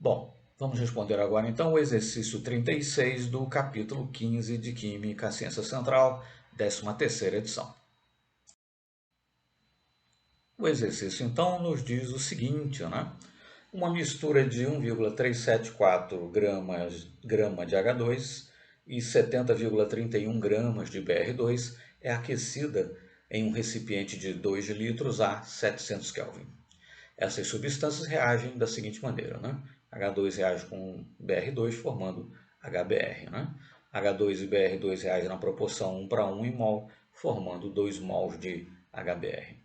Bom, vamos responder agora então o exercício 36 do capítulo 15 de Química, Ciência Central, 13ª edição. O exercício então nos diz o seguinte, né? Uma mistura de 1,374 grama de H2 e 70,31 gramas de Br2 é aquecida em um recipiente de 2 litros a 700 Kelvin. Essas substâncias reagem da seguinte maneira, né? H2 reage com Br2 formando HBr, né? H2 e Br2 reagem na proporção 1:1 em mol, formando 2 mols de HBr.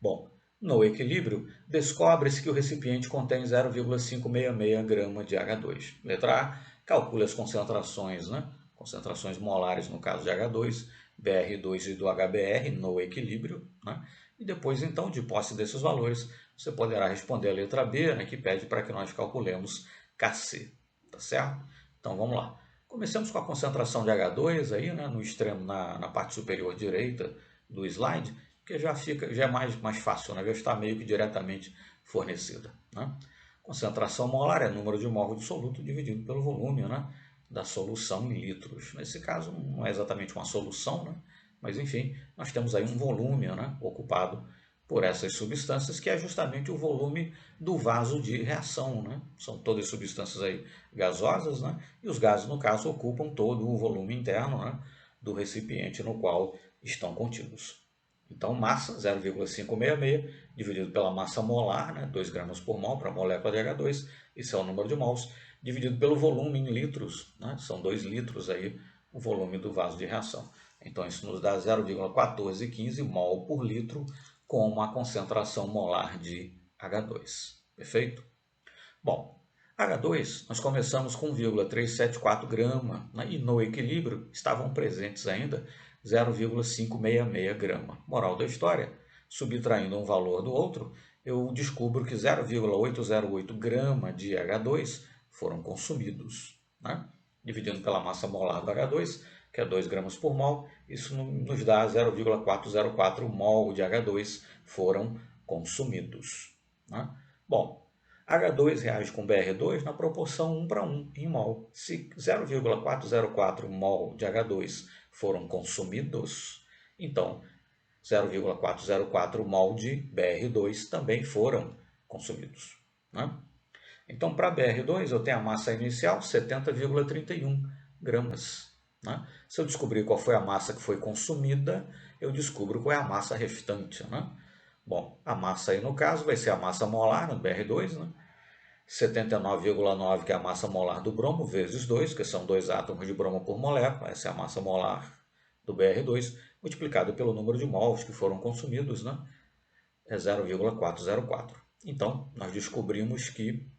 Bom, no equilíbrio, descobre-se que o recipiente contém 0,566 grama de H2. Letra A, calcule as concentrações, né? Concentrações molares no caso de H2, Br2 e do HBr no equilíbrio, né? E depois, então, de posse desses valores, você poderá responder a letra B, né, que pede para que nós calculemos Kc, tá certo? Então vamos lá. Comecemos com a concentração de H2 aí, né, no extremo, na parte superior direita do slide, que já é mais fácil, né, já está meio que diretamente fornecida, né? Concentração molar é número de mol do soluto dividido pelo volume, né, da solução em litros. Nesse caso não é exatamente uma solução, né, mas enfim, nós temos aí um volume, né, ocupado por essas substâncias, que é justamente o volume do vaso de reação, né? São todas substâncias aí gasosas, né? E os gases, no caso, ocupam todo o volume interno, né, do recipiente no qual estão contidos. Então, massa 0,566 dividido pela massa molar, né, 2 gramas por mol para a molécula de H2, isso é o número de mols, dividido pelo volume em litros, né, são 2 litros aí o volume do vaso de reação. Então, isso nos dá 0,1415 mol por litro com uma concentração molar de H2. Perfeito? Bom, H2 nós começamos com 1,374 grama, né, e no equilíbrio estavam presentes ainda 0,566 grama. Moral da história, subtraindo um valor do outro, eu descubro que 0,808 grama de H2 foram consumidos, né? Dividindo pela massa molar do H2, que é 2 gramas por mol, isso nos dá 0,404 mol de H2 foram consumidos, né? Bom, H2 reage com Br2 na proporção 1:1 em mol. Se 0,404 mol de H2 foram consumidos, então 0,404 mol de Br2 também foram consumidos, né? Então, para Br2, eu tenho a massa inicial, 70,31 gramas, né? Se eu descobrir qual foi a massa que foi consumida, eu descubro qual é a massa restante, né? Bom, a massa aí no caso vai ser a massa molar no Br2, né? 79,9, que é a massa molar do bromo, vezes 2, que são 2 átomos de bromo por molécula, essa é a massa molar do Br2, multiplicado pelo número de mols que foram consumidos, né? É 0,404. Então, nós descobrimos que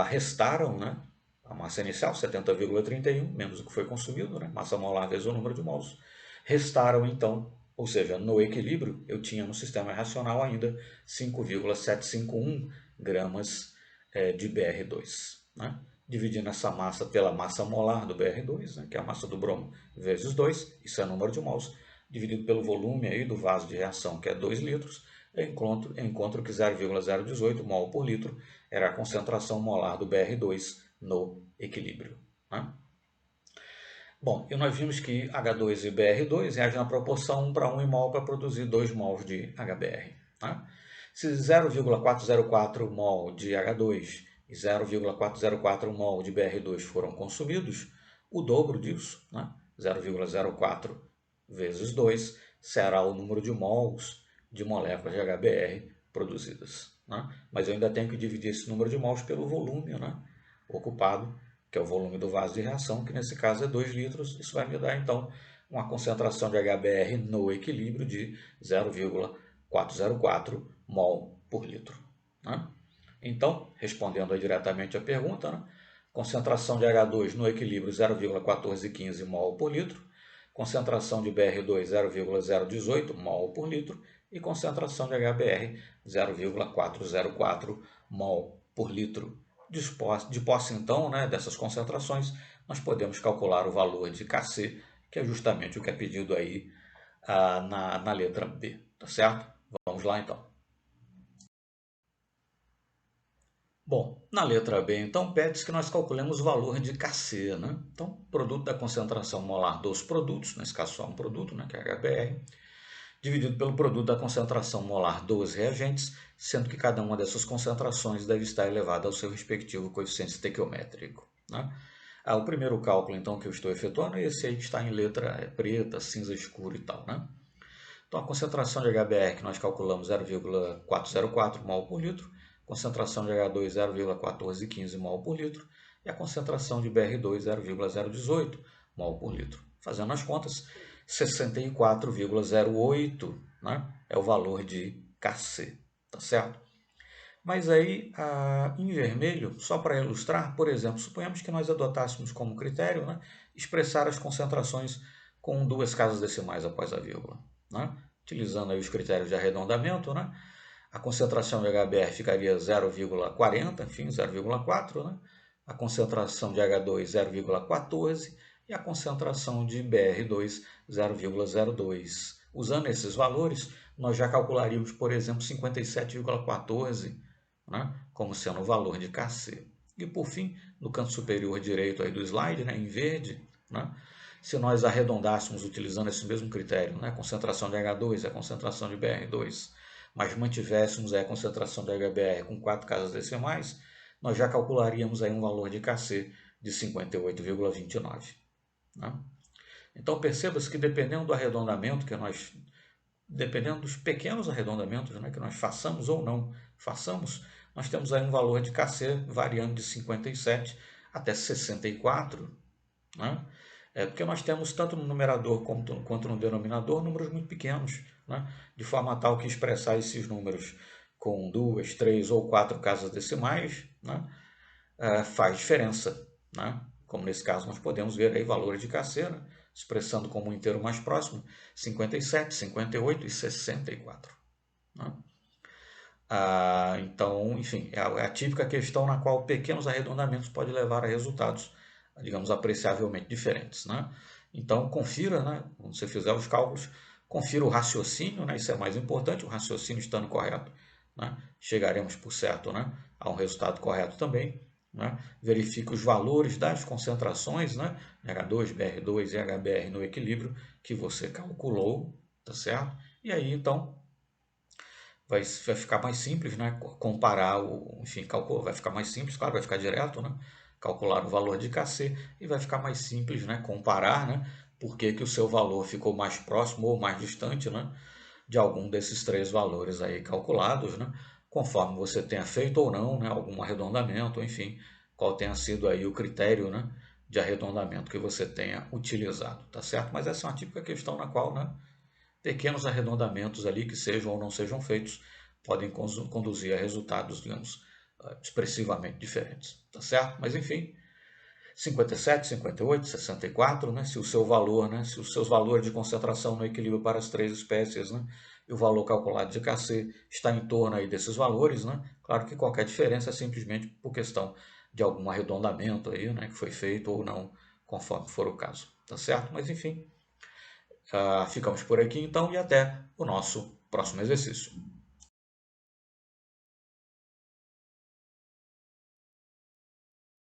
restaram, né, a massa inicial, 70,31, menos o que foi consumido, né, massa molar vezes o número de mols. Restaram, então, ou seja, no equilíbrio, eu tinha no sistema reacional ainda 5,751 gramas de Br2. Né? Dividindo essa massa pela massa molar do Br2, né, que é a massa do bromo, vezes 2, isso é o número de mols, dividido pelo volume aí do vaso de reação, que é 2 litros, eu encontro que 0,018 mol por litro era a concentração molar do Br2 no equilíbrio. Né? Bom, e nós vimos que H2 e Br2 reagem na proporção 1:1 em mol para produzir 2 mols de HBr. Né? Se 0,404 mol de H2 e 0,404 mol de Br2 foram consumidos, o dobro disso, né? 0,04 vezes 2, será o número de mols de moléculas de HBr produzidas. Né? Mas eu ainda tenho que dividir esse número de mols pelo volume, né, ocupado, que é o volume do vaso de reação, que nesse caso é 2 litros. Isso vai me dar, então, uma concentração de HBr no equilíbrio de 0,404 mol por litro. Né? Então, respondendo aí diretamente à pergunta, né, concentração de H2 no equilíbrio 0,1415 mol por litro, concentração de Br2 0,018 mol por litro e concentração de HBr 0,404 mol por litro. De posse, então, né, dessas concentrações, nós podemos calcular o valor de Kc, que é justamente o que é pedido aí na letra B, tá certo? Vamos lá, então. Bom, na letra B, então, pede-se que nós calculemos o valor de Kc, né? Então, produto da concentração molar dos produtos, nesse caso só um produto, né, que é HBr, dividido pelo produto da concentração molar dos reagentes, sendo que cada uma dessas concentrações deve estar elevada ao seu respectivo coeficiente estequiométrico, né? O primeiro cálculo, então, que eu estou efetuando é esse aí que está em letra preta, cinza escuro e tal, né? Então, a concentração de HBr que nós calculamos 0,404 mol por litro, concentração de H2 0,1415 mol por litro e a concentração de Br2 0,018 mol por litro. Fazendo as contas, 64,08, né, é o valor de Kc, tá certo? Mas aí, em vermelho, só para ilustrar, por exemplo, suponhamos que nós adotássemos como critério, né, expressar as concentrações com duas casas decimais após a vírgula, né? Utilizando aí os critérios de arredondamento, né? A concentração de HBr ficaria 0,40, enfim, 0,4, né? A concentração de H2, 0,14 e a concentração de Br2, 0,02. Usando esses valores, nós já calcularíamos, por exemplo, 57,14, né, como sendo o valor de Kc. E por fim, no canto superior direito aí do slide, né, em verde, né, se nós arredondássemos utilizando esse mesmo critério, né, a concentração de H2 e a concentração de Br2, mas mantivéssemos a concentração de HBr com 4 casas decimais, nós já calcularíamos aí um valor de Kc de 58,29. Né? Então perceba-se que dependendo do arredondamento que nós, dependendo dos pequenos arredondamentos, né, que nós façamos ou não façamos, nós temos aí um valor de Kc variando de 57 até 64, né? Porque nós temos tanto no numerador quanto no denominador números muito pequenos, né? De forma tal que expressar esses números com 2, 3 ou 4 casas decimais, né, faz diferença, né? Como nesse caso nós podemos ver aí valores de Kc, né, expressando como um inteiro mais próximo 57, 58 e 64. Né? Então, enfim, é a típica questão na qual pequenos arredondamentos podem levar a resultados, digamos, apreciavelmente diferentes. Né? Então, confira, né, quando você fizer os cálculos, confira o raciocínio, né, isso é mais importante, o raciocínio estando correto, né, chegaremos, por certo, né, a um resultado correto também. Né? Verifique os valores das concentrações, né, H2, Br2 e HBr no equilíbrio que você calculou, tá certo? E aí, então, vai ficar mais simples, né? Comparar, enfim, vai ficar mais simples, claro, vai ficar direto, né? Calcular o valor de Kc e vai ficar mais simples, né? Comparar, né? Por que que o seu valor ficou mais próximo ou mais distante, né? De algum desses três valores aí calculados, né? Conforme você tenha feito ou não, né? Algum arredondamento, enfim, qual tenha sido aí o critério, né? De arredondamento que você tenha utilizado, tá certo? Mas essa é uma típica questão na qual, né? Pequenos arredondamentos ali, que sejam ou não sejam feitos, podem conduzir a resultados, digamos, expressivamente diferentes, tá certo? Mas enfim, 57, 58, 64, né? Se o seu valor, né? Se os seus valores de concentração no equilíbrio para as três espécies, né? E o valor calculado de Kc está em torno aí desses valores, né? Claro que qualquer diferença é simplesmente por questão de algum arredondamento aí, né? Que foi feito ou não, conforme for o caso, tá certo? Mas enfim, ficamos por aqui então e até o nosso próximo exercício.